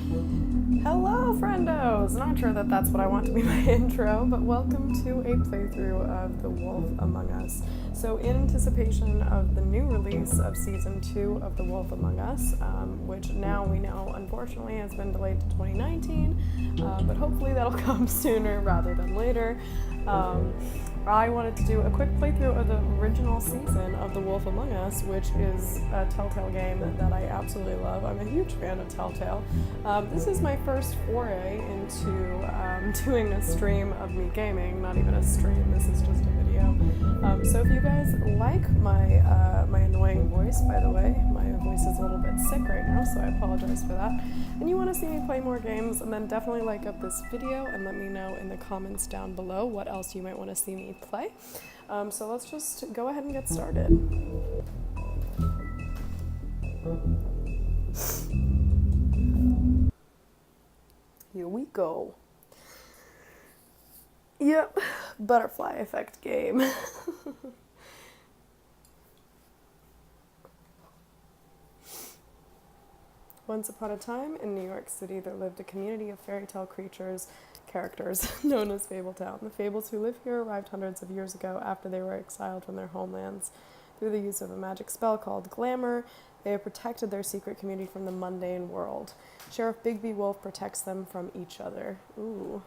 Hello, friendos! Not sure that that's what I want to be my intro, but welcome to a playthrough of The Wolf Among Us. So in anticipation of the new release of Season 2 of The Wolf Among Us, which now we know unfortunately has been delayed to 2019, but hopefully that'll come sooner rather than later. I wanted to do a quick playthrough of the original season of The Wolf Among Us, which is a Telltale game that I absolutely love. I'm a huge fan of Telltale. This is my first foray into doing a stream of me gaming, not even a stream, this is just a video. So if you guys like my annoying voice, by the way, my voice is a little bit sick right now, so I apologize for that, and you want to see me play more games, and then definitely like up this video and let me know in the comments down below what else you might want to see me play. So let's just go ahead and get started. Here we go. Yep, butterfly effect game. Once upon a time, in New York City, there lived a community of fairy tale characters known as Fabletown. The Fables who live here arrived hundreds of years ago after they were exiled from their homelands. Through the use of a magic spell called Glamour, they have protected their secret community from the mundane world. Sheriff Bigby Wolf protects them from each other. Ooh.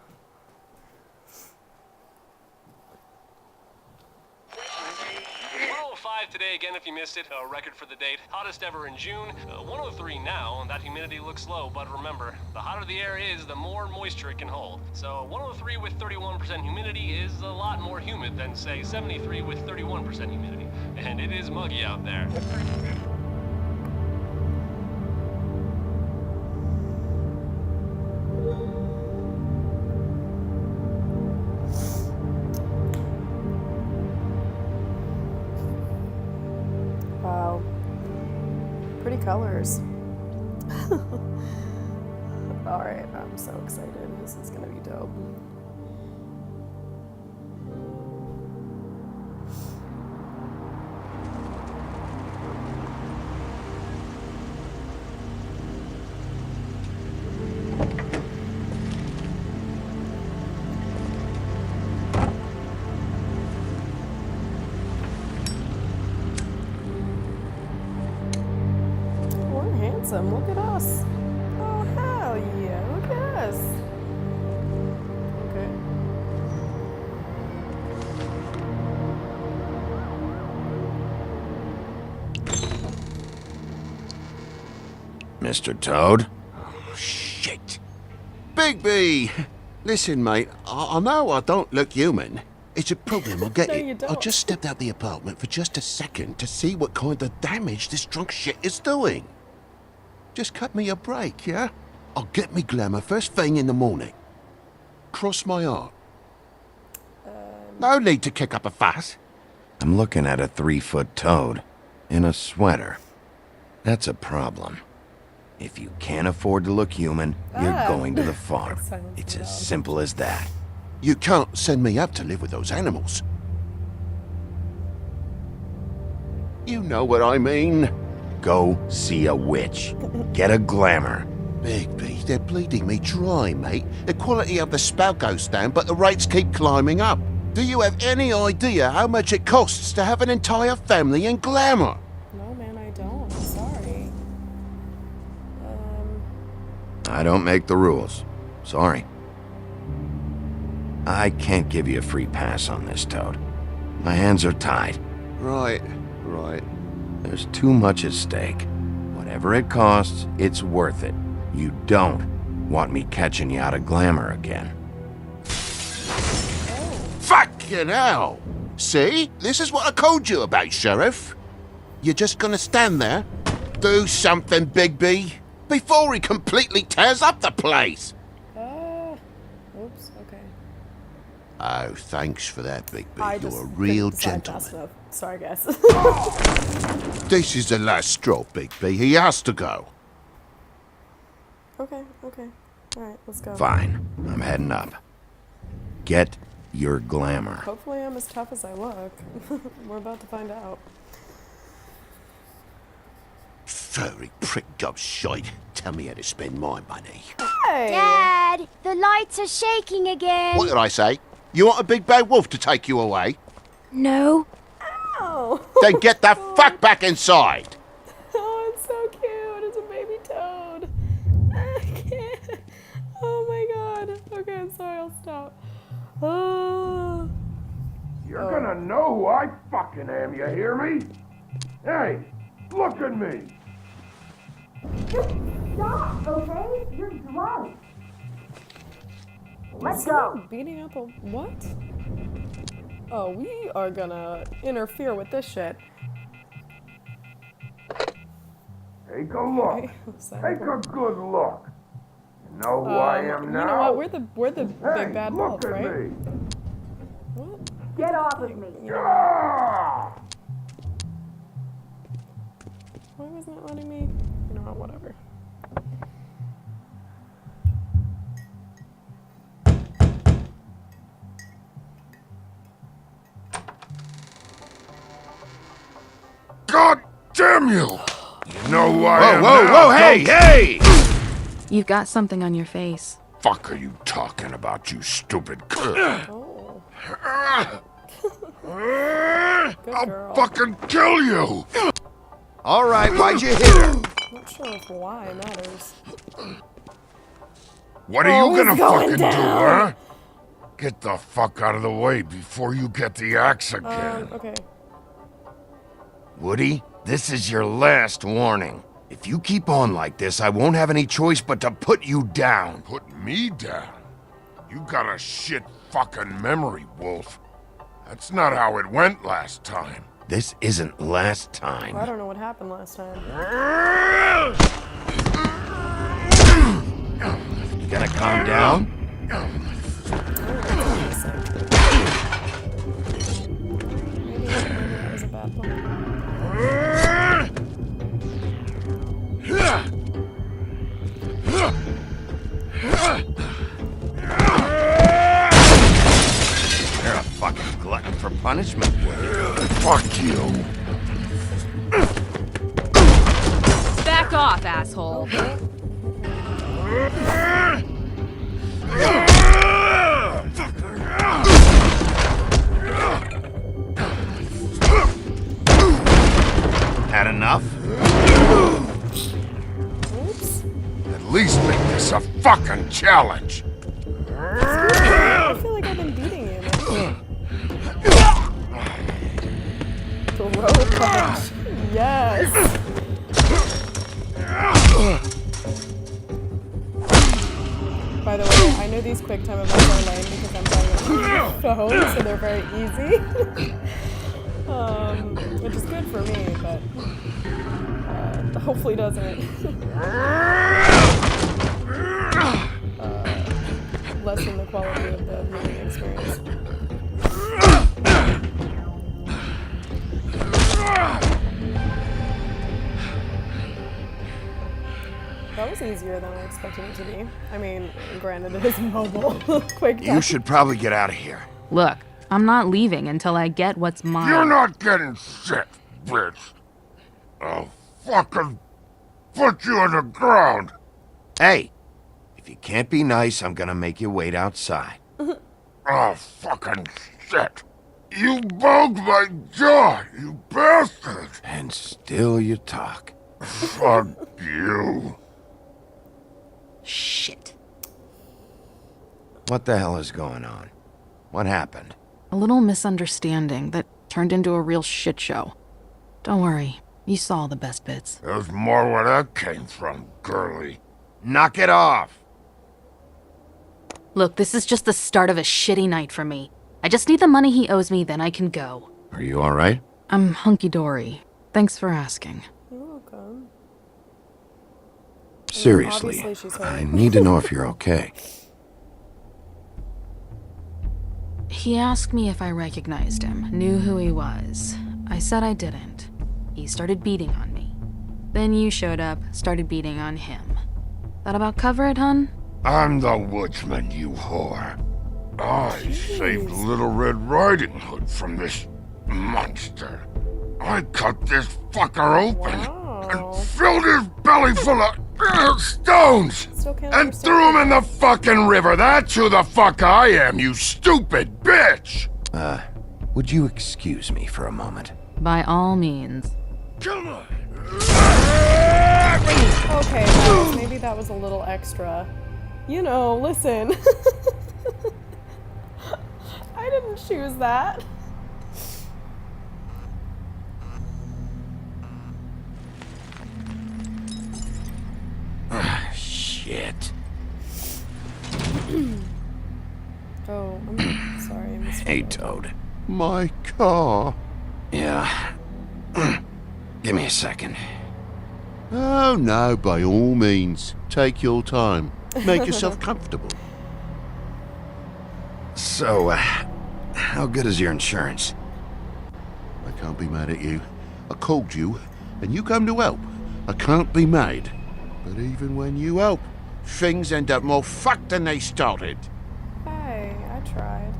Today again if you missed it, a record for the date, hottest ever in June, 103 now, and that humidity looks low, but remember, the hotter the air is, the more moisture it can hold. So 103 with 31% humidity is a lot more humid than, say, 73 with 31% humidity, and it is muggy out there. Wow. Pretty colors. Alright, I'm so excited. This is gonna be dope. Look at us. Oh, hell yeah. Look at us. Okay. Mr. Toad? Oh, shit. Bigby! Listen, mate, I know I don't look human. It's a problem, I get No, it. you don't. I just stepped out the apartment for just a second to see what kind of damage this drunk shit is doing. Just cut me a break, yeah? I'll get me glamour first thing in the morning. Cross my heart. No need to kick up a fuss. I'm looking at a 3-foot toad in a sweater. That's a problem. If you can't afford to look human, you're going to the farm. It's as simple as that. You can't send me up to live with those animals. You know what I mean. Go see a witch. Get a glamour. Bigby, they're bleeding me dry, mate. The quality of the spell goes down, but the rates keep climbing up. Do you have any idea how much it costs to have an entire family in glamour? No, man, I don't. I'm sorry. I don't make the rules. Sorry. I can't give you a free pass on this, Toad. My hands are tied. Right. There's too much at stake. Whatever it costs, it's worth it. You don't want me catching you out of glamour again. Fucking hell! See? This is what I told you about, Sheriff. You're just gonna stand there? Do something, Bigby, before he completely tears up the place! Oops, okay. Oh, thanks for that, Bigby. You're a real gentleman. Sorry, guys. This is the last straw, Bigby. He has to go. Okay. Alright, let's go. Fine. I'm heading up. Get your glamour. Hopefully I'm as tough as I look. We're about to find out. Furry prick job shite. tell me how to spend my money. Hey! Dad, the lights are shaking again. What did I say? You want a big bad wolf to take you away? No. Oh. Then get the fuck back inside! Oh, it's so cute. It's a baby toad. I can't. Oh my god. Okay, I'm sorry. I'll stop. Oh. You're gonna know who I fucking am, you hear me? Hey, look at me! Just stop, okay? You're drunk. Let's Someone beating up a what? Oh, we are gonna interfere with this shit. Take a look. Okay, so- Take a good look. You know who I am now? You know what? We're the Hey, big bad look wolf, at right? me. What? Get off of me. Ah! Why wasn't it letting me? You know what? Whatever. God damn you! You know who I am Whoa, now, hey, don't hey! You've got something on your face. fuck are you talking about, you stupid Oh, good I'll girl. fucking kill you! All right, why'd you hit her? Not sure if why matters. What are Oh, you gonna he's going fucking do, down. huh? Get the fuck out of the way before you get the axe again. Okay. Woody, this is your last warning. If you keep on like this, I won't have any choice but to put you down. Put me down? You got a shit fucking memory, Wolf. That's not how it went last time. This isn't last Well, I time. don't know what happened last time. You gonna calm down? Maybe that was a bad one. You're a fucking glutton for punishment, Woody. Fuck you. Back off, asshole. Had enough? Oops. At least make this a fucking challenge. I feel like I've been beating you. Throw punch. Yes. By the way, I know these quick time events are lame because I'm playing on my phone, so they're very easy. Which is good for me, but hopefully doesn't lessen the quality of the viewing experience. That was easier than I expected it to be. I mean, granted it is mobile. Quick time. You should probably get out of here. Look, I'm not leaving until I get what's mine. You're not getting shit, bitch. I'll fucking put you on the ground. Hey, if you can't be nice, I'm gonna make you wait outside. Oh, fucking shit. You broke my jaw, you bastard. And still you talk. Fuck you. Shit. What the hell is going on? What happened? A little misunderstanding that turned into a real shit show. Don't worry, you saw the best bits. There's more where that came from, girly. Knock it off! Look, this is just the start of a shitty night for me. I just need the money he owes me, then I can go. Are you alright? I'm hunky-dory. Thanks for asking. You're welcome. Seriously, obviously she's hurt. I need to know if you're okay. He asked me if I recognized him, knew who he was. I said I didn't. He started beating on me. Then you showed up, started beating on him. That about cover it, hun? I'm the woodsman, you whore. I saved Little Red Riding Hood from this monster. I cut this fucker open Wow. and filled his belly full of Stones! Still can't And understand threw him it. in the fucking river. That's who the fuck I am, you stupid bitch! Would you excuse me for a moment? By all means. Come on! Okay, guys, maybe that was a little extra. You know, listen. I didn't choose that. Shit. Oh, I'm sorry, Mr. Hey, Rowe. Toad. My car. Yeah. Give me a second. Oh no, by all means. Take your time. Make yourself comfortable. So, how good is your insurance? I can't be mad at you. I called you, and you come to help. I can't be mad. But even when you help, things end up more fucked than they started. Hey, I tried.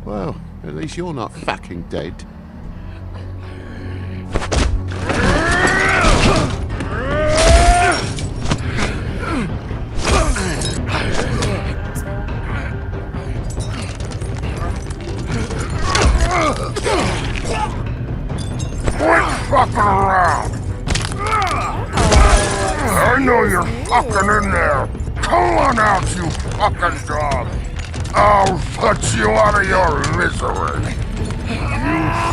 Well, at least you're not fucking dead. Quit fucking around! I know you're fucking in there! Come on out, you fucking dog! I'll put you out of your misery! You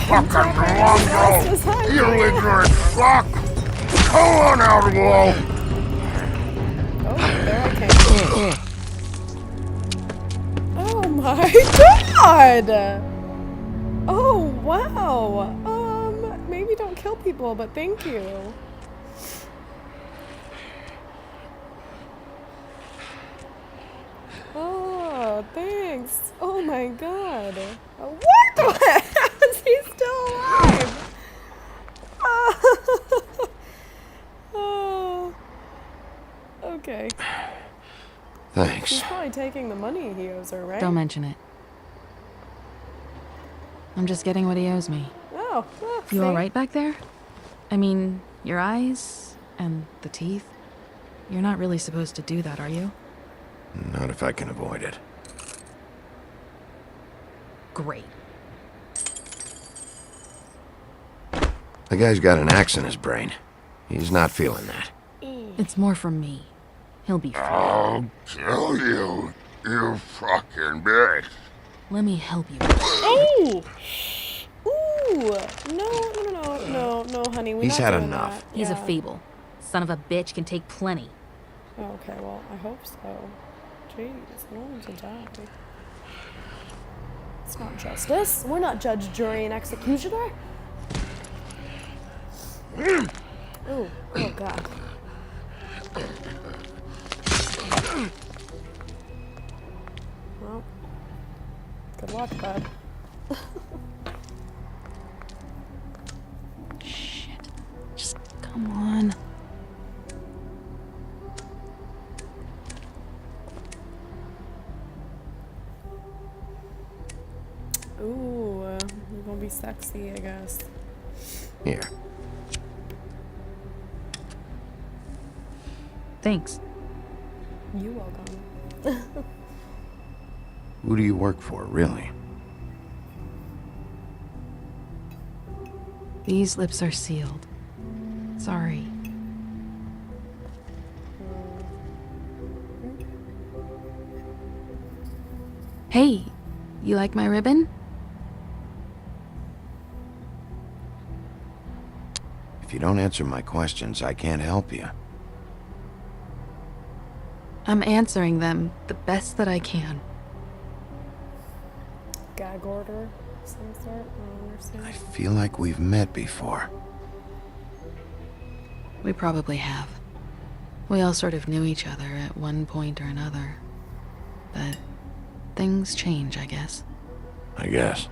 fucking mongrel! You ignorant fuck! Come on out, Wolf! Oh, there I came. Oh my god! Oh, wow. Maybe don't kill people, but thank you. Oh, thanks. Oh my god. What the heck? He's still alive. Oh. Okay. Thanks. She's probably taking the money he owes her, right? Don't mention it. I'm just getting what he owes me. Oh, well, You see? alright back there? I mean, your eyes and the teeth? You're not really supposed to do that, are you? Not if I can avoid it. Great. The guy's got an axe in his brain. He's not feeling that. It's more from me. He'll be fine. I'll kill you, you fucking bitch! Let me help you. Oh! Ooh! No, honey. We're He's not had doing enough. that. He's a Yeah. fable. Son of a bitch can take plenty. Okay, well, I hope so. Jeez, I don't want him to die. It's not justice. We're not judge, jury, and executioner. Ooh, oh god. Well, good luck, bud. Shit. Just come on. Ooh, you're gonna be sexy, I guess. Here. Thanks. You welcome. Who do you work for, really? These lips are sealed. Sorry. Hey, you like my ribbon? If you don't answer my questions, I can't help you. I'm answering them the best that I can. Gag order of some sort? I don't understand. I feel like we've met before. We probably have. We all sort of knew each other at one point or another. But things change, I guess. I guess.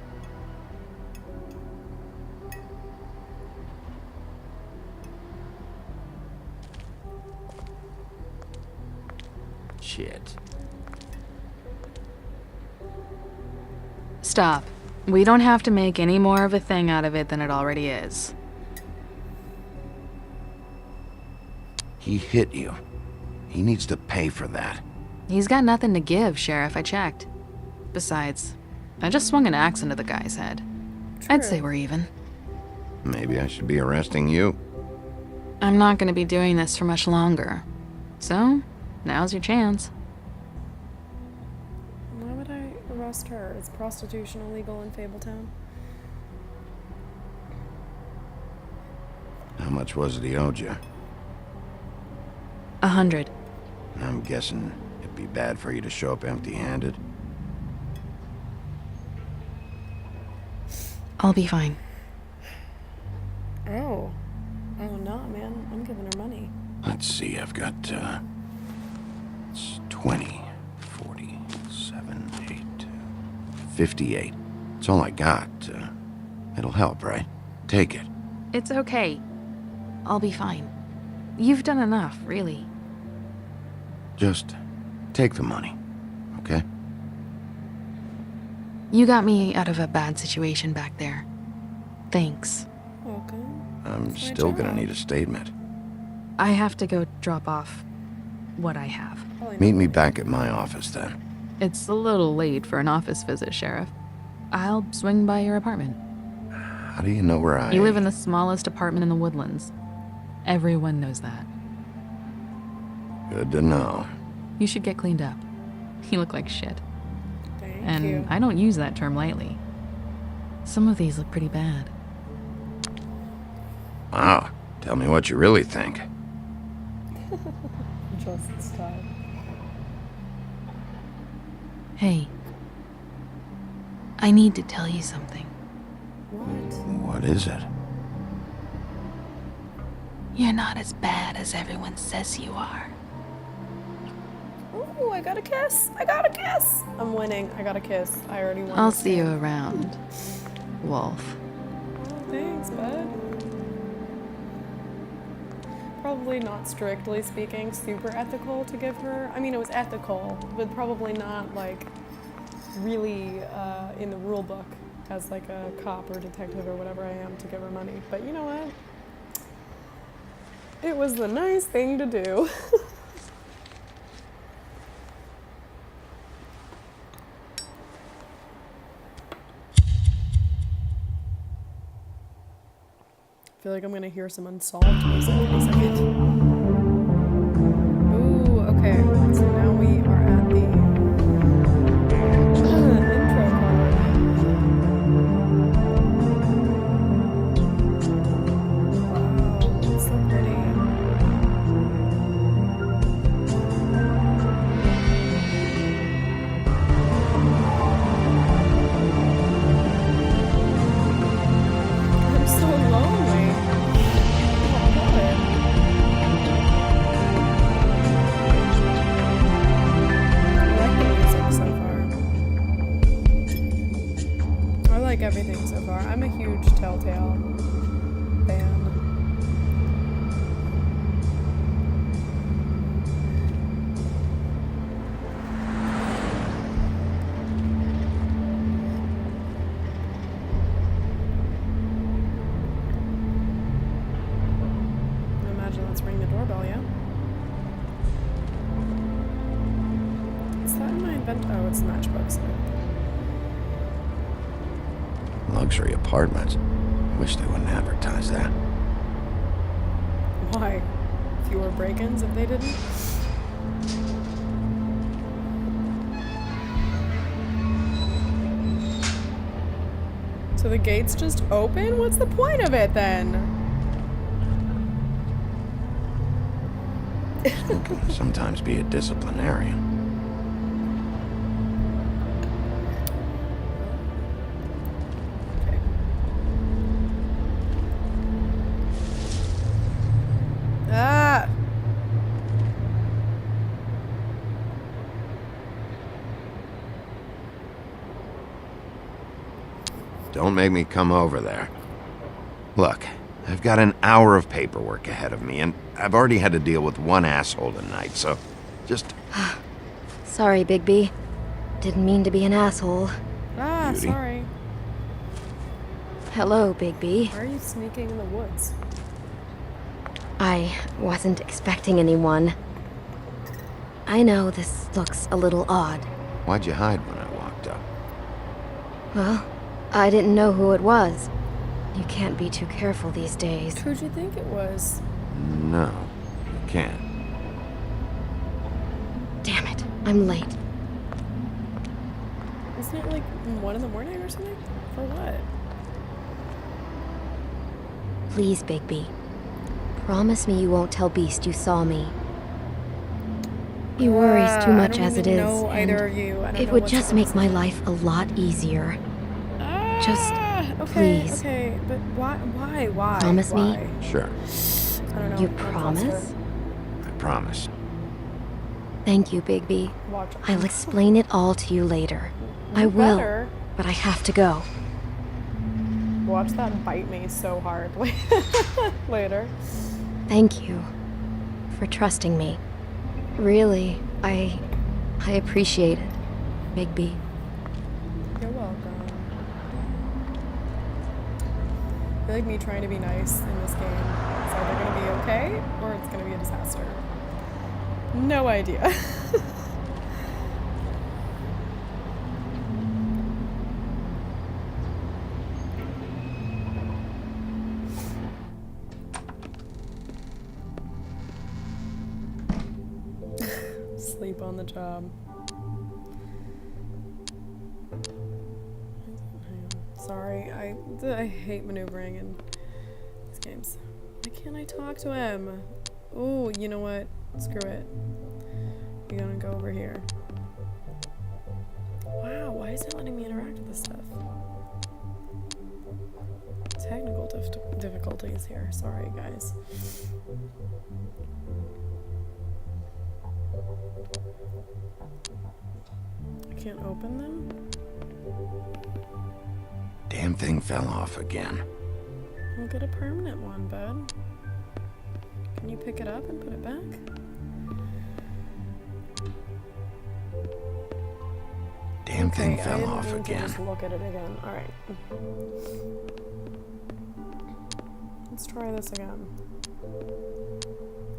Shit. Stop. We don't have to make any more of a thing out of it than it already is. He hit you. He needs to pay for that. He's got nothing to give, Sheriff. I checked. Besides, I just swung an axe into the guy's head. I'd say we're even. Maybe I should be arresting you. I'm not going to be doing this for much longer. So, now's your chance. Why would I arrest her? Is prostitution illegal in Fabletown? How much was it he owed you? 100. I'm guessing it'd be bad for you to show up empty-handed. I'll be fine. Oh. Oh, no, man. I'm giving her money. Let's see, I've got, it's 20, 40, 7, 8, 58. It's all I got. It'll help, right? Take it. It's okay. I'll be fine. You've done enough, really. Just take the money, okay? You got me out of a bad situation back there. Thanks. Welcome. I'm That's my still gonna job. need a statement. I have to go drop off what I have. Probably Meet not. me back at my office then. It's a little late for an office visit, Sheriff. I'll swing by your apartment. How do you know where I... You live in the smallest apartment in the Woodlands. Everyone knows that. Good to know. You should get cleaned up. You look like shit. Thank And you. I don't use that term lightly. Some of these look pretty bad. Wow. Tell me what you really think. Just stop. Hey. I need to tell you something. What? What is it? You're not as bad as everyone says you are. Ooh, I got a kiss. I got a kiss. I'm winning. I got a kiss. I already won. I'll this see you game. around, Wolf. Oh, thanks, bud. Probably not, strictly speaking, super ethical to give her. I mean, it was ethical, but probably not like really in the rule book as like a cop or detective or whatever I am to give her money. But you know what? It was the nice thing to do. I feel like I'm gonna hear some unsolved music in a second. Ooh, okay. So now we are at the intro card. Wow, it's so pretty. I'm so lonely. I like everything so far. I'm a huge Telltale fan. I imagine let's ring the doorbell, yeah? Is that in my invent? Oh, it's the matchbox. Luxury apartments. Wish they wouldn't advertise that. Why? Fewer break-ins if they didn't? So the gates just open? What's the point of it then? Who can sometimes be a disciplinarian. Okay. Ah! Don't make me come over there. Look, I've got an hour of paperwork ahead of me, and I've already had to deal with one asshole tonight, so just... Sorry, Bigby. Didn't mean to be an asshole. Ah, Beauty. sorry. Hello, Bigby. Why are you sneaking in the woods? I wasn't expecting anyone. I know this looks a little odd. Why'd you hide when I walked up? Well, I didn't know who it was. You can't be too careful these days. Who'd you think it was? No, you can't. Damn it, I'm late. Isn't it like 1 in the morning or something? For what? Please, Bigby. Promise me you won't tell Beast you saw me. He worries too much as it is. And it would just make my life a lot easier. Just please. Okay, but why? Promise me? Sure, I don't know. You I don't trust promise? her. I promise. Thank you, Bigby. Watch. I'll explain it all to you later. I You will, better. but I have to go. Watch that bite me so hard later. Thank you for trusting me. Really, I appreciate it, Bigby. You're welcome. I feel like me trying to be nice in this game is either going to be okay or it's going to be a disaster. No idea. Sleep on the job. Sorry, I hate maneuvering in these games. Why can't I talk to him? Oh, you know what? Screw it. We're gonna go over here. Wow, why is it letting me interact with this stuff? Technical difficulties here. Sorry, guys. I can't open them? Damn thing fell off again. We'll get a permanent one, bud. Can you pick it up and put it back? Damn thing Okay, I fell didn't off mean to again. just look at it again. Alright. Let's try this again.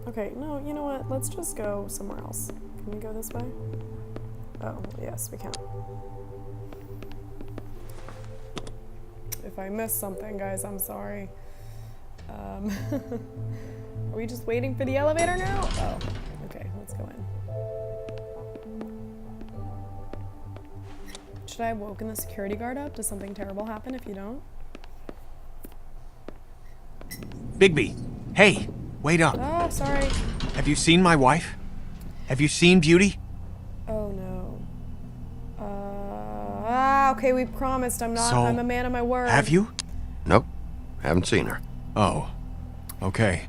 Okay, no, you know what? Let's just go somewhere else. Can we go this way? Oh, yes, we can. If I missed something, guys, I'm sorry. Are we just waiting for the elevator now? Oh, okay, let's go in. Should I have woken the security guard up? Does something terrible happen if you don't? Bigby, hey, wait up. Oh, sorry. Have you seen my wife? Have you seen Beauty? Oh, no. Okay, we promised. I'm a man of my word. Have you? Nope, haven't seen her. Oh, okay.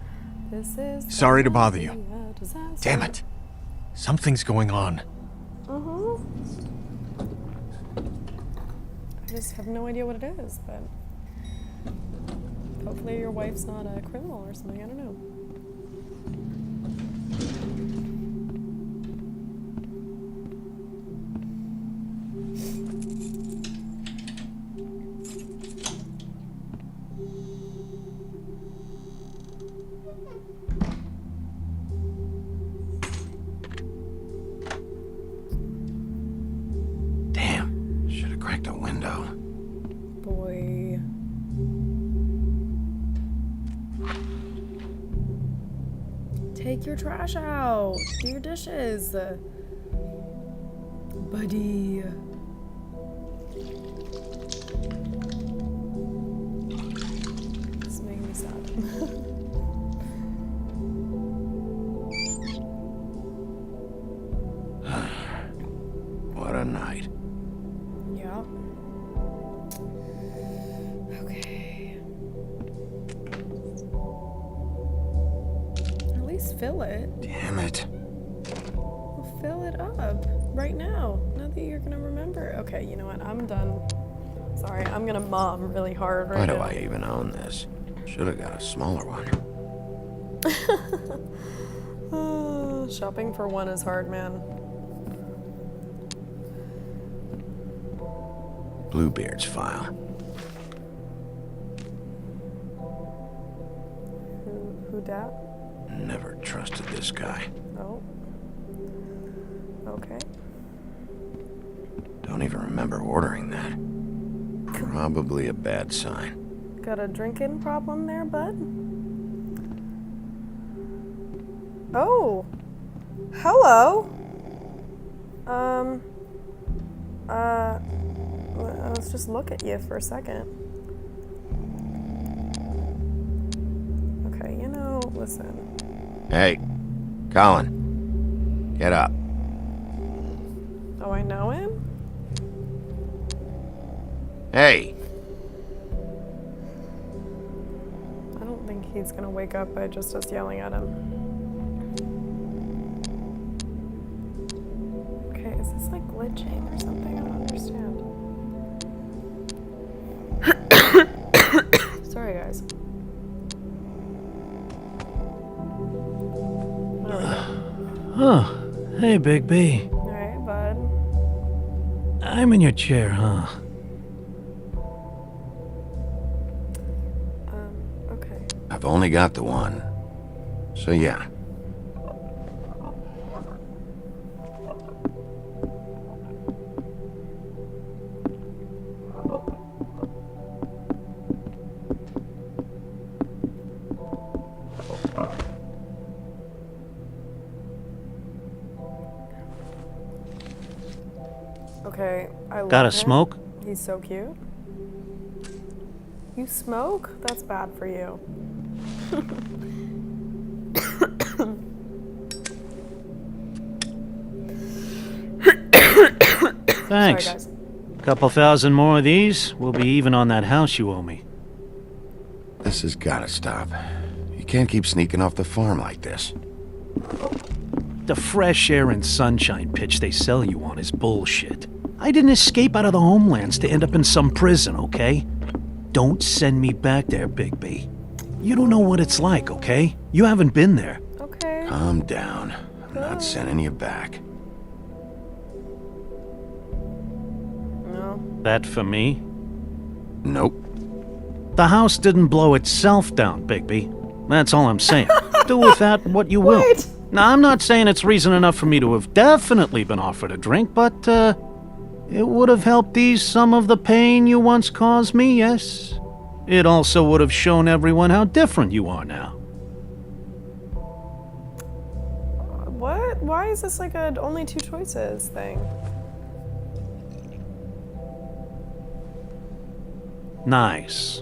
This is Sorry to bother you. a disaster. Damn it. Something's going on. I just have no idea what it is, but hopefully your wife's not a criminal or something. I don't know. Damn, should have cracked a window. Boy. Take your trash out. Do your dishes. Buddy. This is making me sad. What a night. Yeah. Okay. At least fill it. Damn it. Well, fill it up right now. Not that you're gonna remember. Okay, you know what? I'm done. Sorry, I'm gonna mom really hard right Why now. do I even own this? Should have got a smaller one. Shopping for one is hard, man. Bluebeard's file. Who dat? Never trusted this guy. Oh. Okay. Don't even remember ordering that. Probably a bad sign. Got a drinking problem there, bud? Oh! Hello! Let's just look at you for a second. Okay, you know, listen. Hey, Colin. Get up. Oh, I know him? Hey! I don't think he's gonna wake up by just us yelling at him. Okay, is this like glitching or something? I don't understand. Sorry, guys. There we go. Oh, hey, Big B. Alright, bud. I'm in your chair, huh? Okay. I've only got the one. So yeah. Okay, I love Got a him. smoke? He's so cute. You smoke? That's bad for you. Thanks. Sorry, guys. Couple thousand more of these, we'll be even on that house you owe me. This has gotta stop. You can't keep sneaking off the farm like this. The fresh air and sunshine pitch they sell you on is bullshit. I didn't escape out of the homelands to end up in some prison, okay? Don't send me back there, Big B. You don't know what it's like, okay? You haven't been there. Okay. Calm down. I'm not sending you back. No. That for me? Nope. The house didn't blow itself down, Bigby. That's all I'm saying. Do with that what you will. What? Now, I'm not saying it's reason enough for me to have definitely been offered a drink, but, it would have helped ease some of the pain you once caused me, yes? It also would have shown everyone how different you are now. What? Why is this like a only two choices thing? Nice.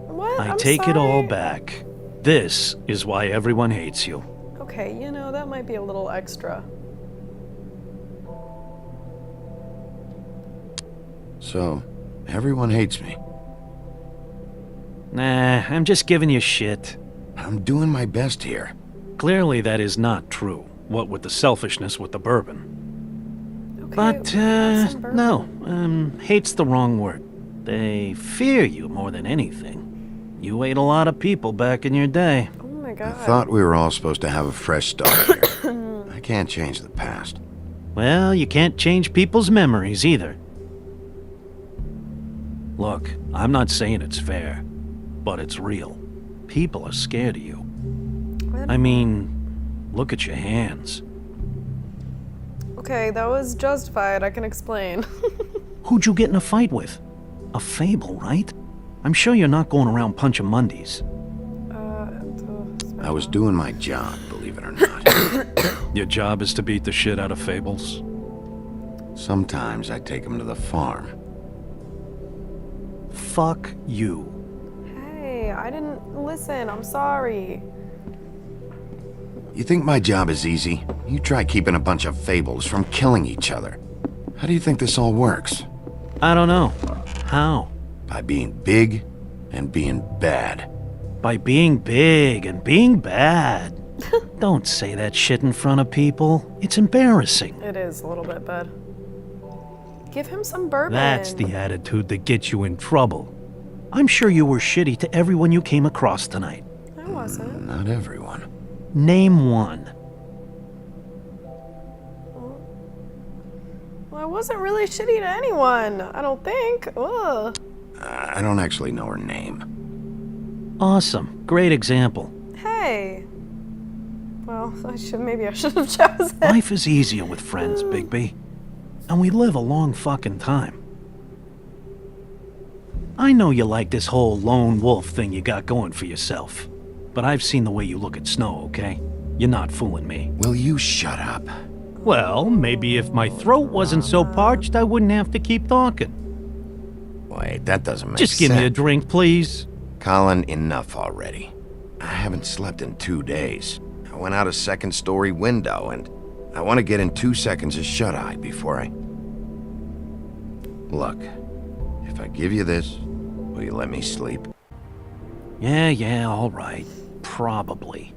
What? I I'm take it all sorry. back. This is why everyone hates you. Okay, you know, that might be a little extra. So, everyone hates me. Nah, I'm just giving you shit. I'm doing my best here. Clearly that is not true, what with the selfishness with the bourbon. Okay, But, have some bourbon. no, hate's the wrong word. They fear you more than anything. You ate a lot of people back in your day. Oh my I god. thought we were all supposed to have a fresh start here. I can't change the past. Well, you can't change people's memories either. Look, I'm not saying it's fair, but it's real. People are scared of you. I mean, look at your hands. Okay, that was justified. I can explain. Who'd you get in a fight with? A fable, right? I'm sure you're not going around punching Mondays. I was doing my job, believe it or not. Your job is to beat the shit out of fables? Sometimes I take them to the farm. Fuck you. Hey, I didn't listen. I'm sorry. You think my job is easy? You try keeping a bunch of fables from killing each other. How do you think this all works? I don't know. How? By being big and being bad. By being big and being bad. Don't say that shit in front of people. It's embarrassing. It is a little bit, bud. Give him some bourbon. That's the attitude that gets you in trouble. I'm sure you were shitty to everyone you came across tonight. I wasn't. Not everyone. Name one. Well, I wasn't really shitty to anyone. I don't think. Ugh. I don't actually know her name. Awesome. Great example. Hey. Well, maybe I should have chosen. Life is easier with friends, Bigby. And we live a long fucking time. I know you like this whole lone wolf thing you got going for yourself. But I've seen the way you look at Snow, okay? You're not fooling me. Will you shut up? Well, maybe if my throat wasn't so parched, I wouldn't have to keep talking. Wait, that doesn't make sense. Just give me a drink, please. Colin, enough already. I haven't slept in 2 days. I went out a second-story window, and I want to get in 2 seconds of shut-eye before I... Look, if I give you this, will you let me sleep? Yeah, all right. Probably.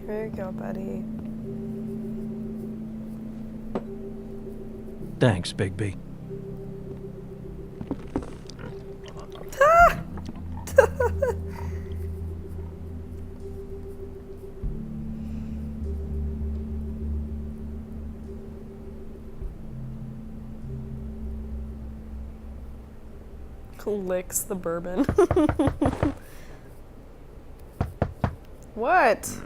Here you go, buddy. Thanks, Bigby. Licks the bourbon. What?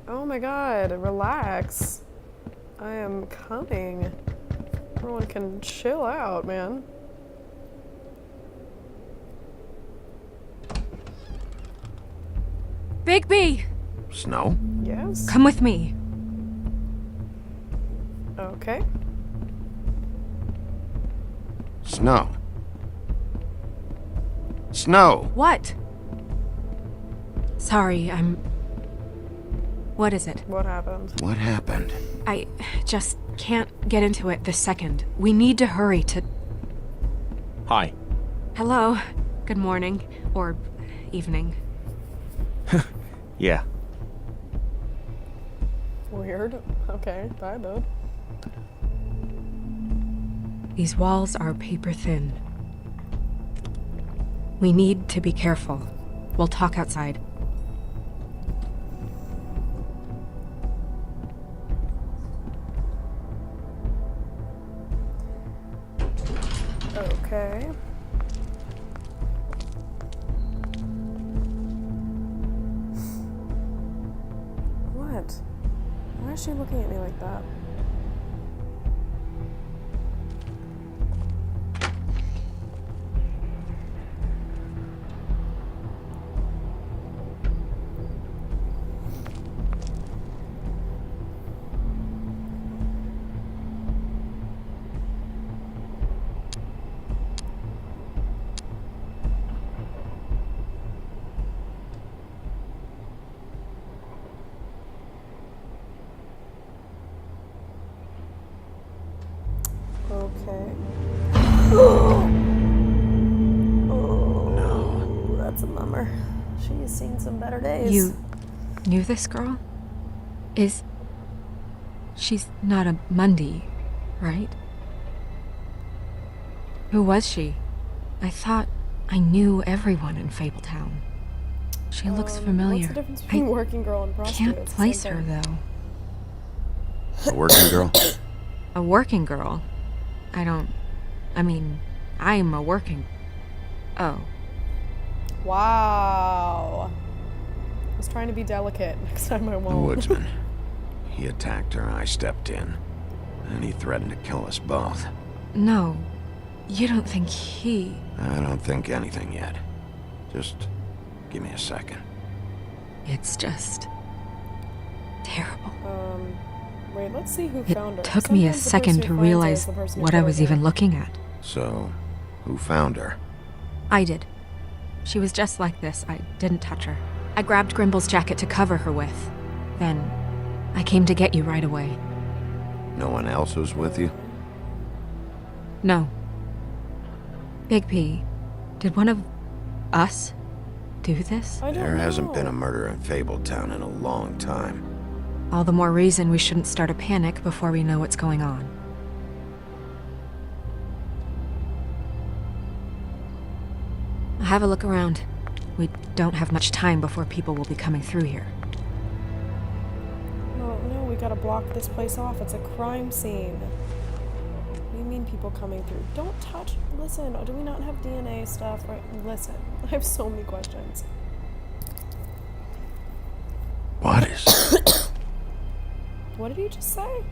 Oh my god, relax. I am coming. Everyone can chill out, man. Bigby! Snow? Yes? Come with me. Okay. Snow. Snow! What? Sorry, What is it? What happened? What happened? I just can't get into it this second. We need to hurry to... Hi. Hello. Good morning. Or evening. Yeah. Weird. Okay, bye, dude. These walls are paper thin. We need to be careful. We'll talk outside. Okay. What? Why is she looking at me like that? Okay. Oh, no. That's a bummer. She's seen some better days. You knew this girl? She's not a Mundy, right? Who was she? I thought I knew everyone in Fabletown. She looks familiar. What's the difference between working girl and prostitute? Can't place her, though. A working girl? A working girl? I'm a working... Oh. Wow. I was trying to be delicate. Next time I won't. The woodsman. He attacked her, I stepped in. And he threatened to kill us both. No. You don't think he... I don't think anything yet. Just give me a second. It's just... terrible. Wait, let's see who found her. It took me a Sometimes the second person to who finds her realize is the person who what I killed was her. even looking at. So, who found her? I did. She was just like this. I didn't touch her. I grabbed Grimble's jacket to cover her with. Then, I came to get you right away. No one else was with you? No. Big P, did one of us do this? I don't There hasn't know. been a murder in Fabletown in a long time. All the more reason we shouldn't start a panic before we know what's going on. Have a look around. We don't have much time before people will be coming through here. No, we gotta block this place off. It's a crime scene. What do you mean seen people coming through. Don't touch. Listen, do we not have DNA stuff? Right? Listen, I have so many questions. What is... What did he just say?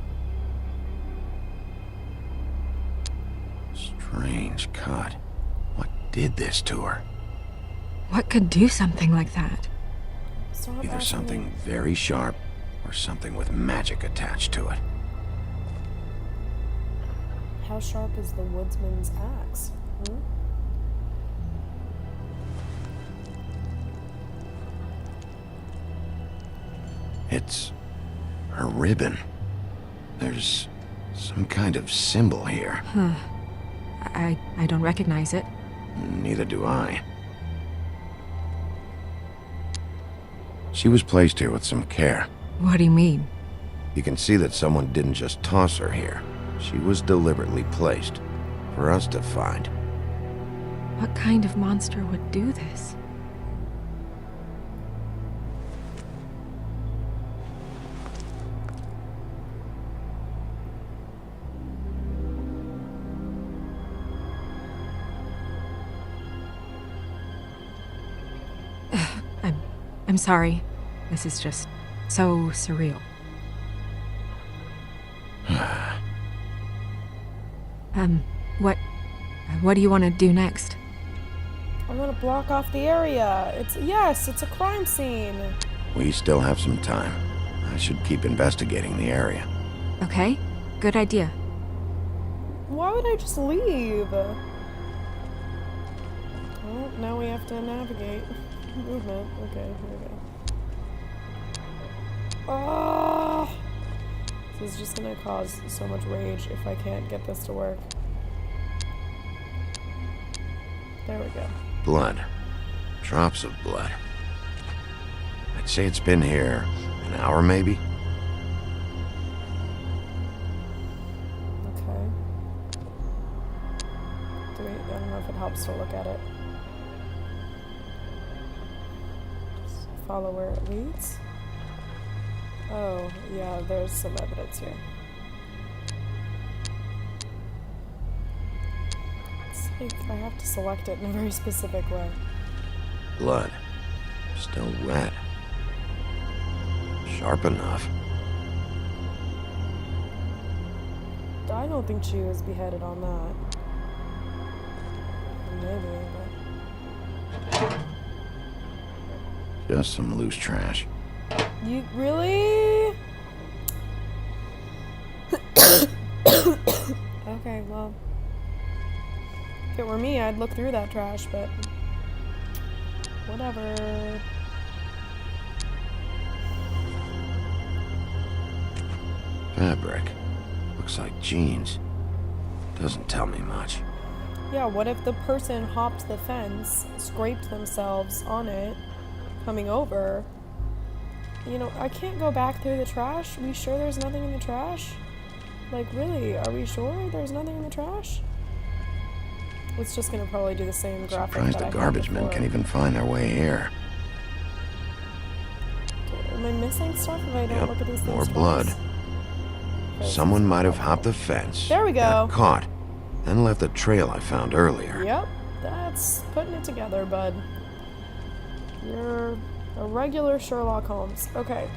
Strange cut. What did this to her? What could do something like that? Stop Either asking something me. very sharp, or something with magic attached to it. How sharp is the woodsman's axe? It's a ribbon. There's some kind of symbol here. Huh. I don't recognize it. Neither do I. She was placed here with some care. What do you mean? You can see that someone didn't just toss her here. She was deliberately placed for us to find. What kind of monster would do this? I'm sorry. This is just so surreal. What do you want to do next? I want to block off the area. It's a crime scene. We still have some time. I should keep investigating the area. Okay, good idea. Why would I just leave? Well, now we have to navigate. Movement. Okay, here we go. Oh! This is just gonna cause so much rage if I can't get this to work. There we go. Blood. Drops of blood. I'd say it's been here an hour, maybe? Okay. I don't know if it helps to look at it. Just follow where it leads. Oh, yeah, there's some evidence here. It's like I have to select it in a very specific way. Blood. Still red. Sharp enough. I don't think she was beheaded on that. Maybe, but... Just some loose trash. You really? Okay, well. If it were me, I'd look through that trash, but... whatever. Fabric. Looks like jeans. Doesn't tell me much. Yeah, what if the person hopped the fence, scraped themselves on it, coming over? You know, I can't go back through the trash. Are we sure there's nothing in the trash? Like, really? Are we sure there's nothing in the trash? It's just gonna probably do the same graphic. Surprised the garbage men can even find their way here. Am I missing stuff if I don't look at these things? More twice? blood. Okay, Someone might have hopped the fence. There we go. Got caught, then left the trail I found earlier. Yep, that's putting it together, bud. You're a regular Sherlock Holmes. Okay.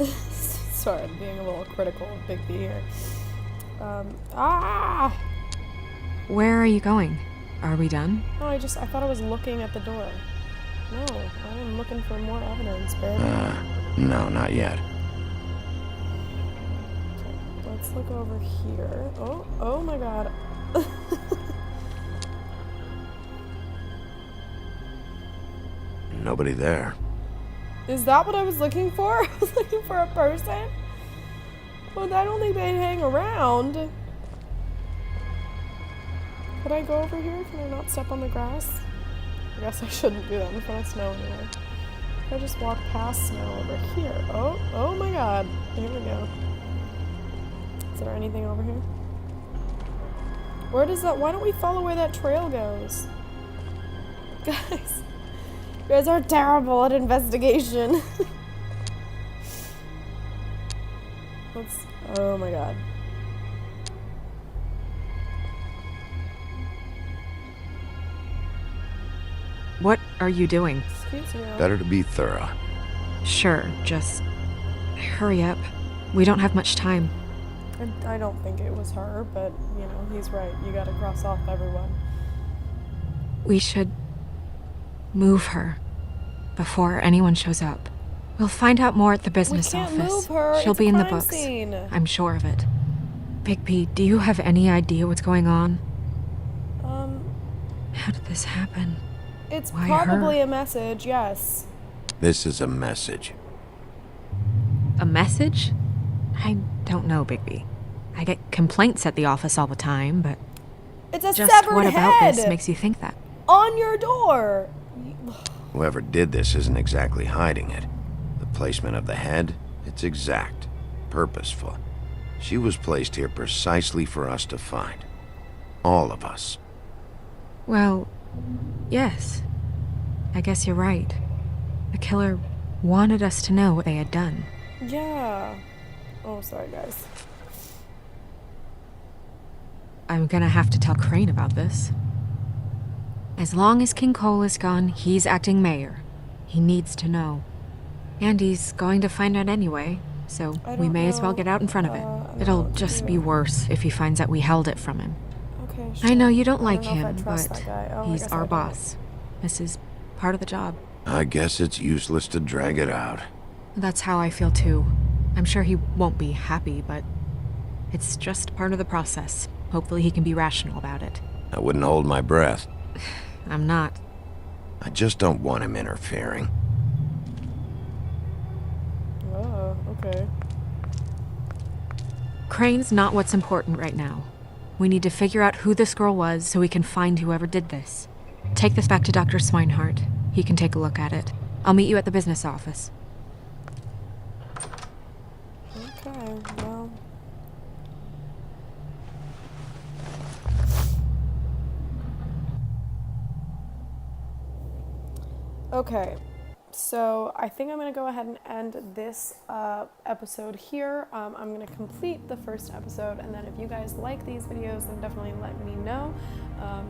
Sorry, I'm being a little critical of Big B here. Where are you going? Are we done? No, I thought I was looking at the door. No, I am looking for more evidence, baby. No, not yet. Okay, let's look over here. Oh my god. Nobody there. Is that what I was looking for? I was looking for a person? Well, I don't think they'd hang around. Could I go over here? Can I not step on the grass? I guess I shouldn't do that in front of snow anyway. If I just walk past snow over here. Oh my god. Here we go. Is there anything over here? Where does that... Why don't we follow where that trail goes? Guys. You guys are terrible at investigation. Oh my god. What are you doing? Excuse me. Better to be thorough. Sure, just hurry up. We don't have much time. I don't think it was her, but, you know, he's right. You gotta cross off everyone. We should move her before anyone shows up. We'll find out more at the business office. We can't move her. She'll It's be a in the crime books. scene. I'm sure of it. Bigby, do you have any idea what's going on? How did this happen? It's Why probably her? a message, yes. This is a message. A message? I don't know, Bigby. I get complaints at the office all the time, but It's a just severed what about head this makes you think that? on your door. Whoever did this isn't exactly hiding it. The placement of the head, it's exact, purposeful. She was placed here precisely for us to find. All of us. Well, yes. I guess you're right. The killer wanted us to know what they had done. Yeah. Oh, sorry, guys. I'm gonna have to tell Crane about this. As long as King Cole is gone, he's acting mayor. He needs to know. And he's going to find out anyway, so we may as well get out in front of it. It'll just be worse if he finds out we held it from him. Okay, sure. I know you don't like know if I him, trust but that guy. Oh, I he's guess I our don't. boss. This is part of the job. I guess it's useless to drag it out. That's how I feel too. I'm sure he won't be happy, but it's just part of the process. Hopefully he can be rational about it. I wouldn't hold my breath. I'm not. I just don't want him interfering. Oh, okay. Crane's not what's important right now. We need to figure out who this girl was so we can find whoever did this. Take this back to Dr. Swinehart. He can take a look at it. I'll meet you at the business office. Okay, well. Okay, so I think I'm going to go ahead and end this episode here. I'm going to complete the first episode, and then if you guys like these videos, then definitely let me know.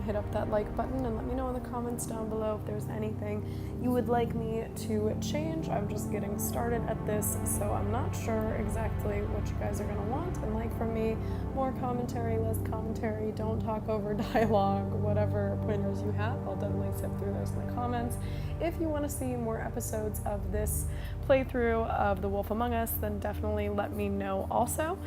Hit up that like button and let me know in the comments down below if there's anything you would like me to change. I'm just getting started at this, so I'm not sure exactly what you guys are going to want and like from me. More commentary, less commentary, don't talk over dialogue, whatever pointers you have, I'll definitely sift through those in the comments. If you want to see more episodes of this playthrough of The Wolf Among Us, then definitely let me know also,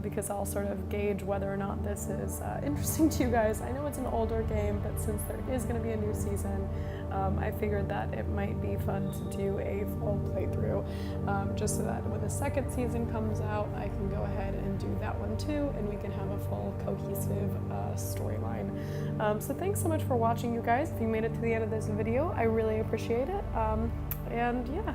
because I'll sort of gauge whether or not this is interesting to you guys. I know it's an older game, but since there is going to be a new season, I figured that it might be fun to do a full playthrough, just so that when the second season comes out, I can go ahead and do that one too, and we can have a full cohesive storyline. So thanks so much for watching, you guys. If you made it to the end of this video, I really appreciate it. And yeah.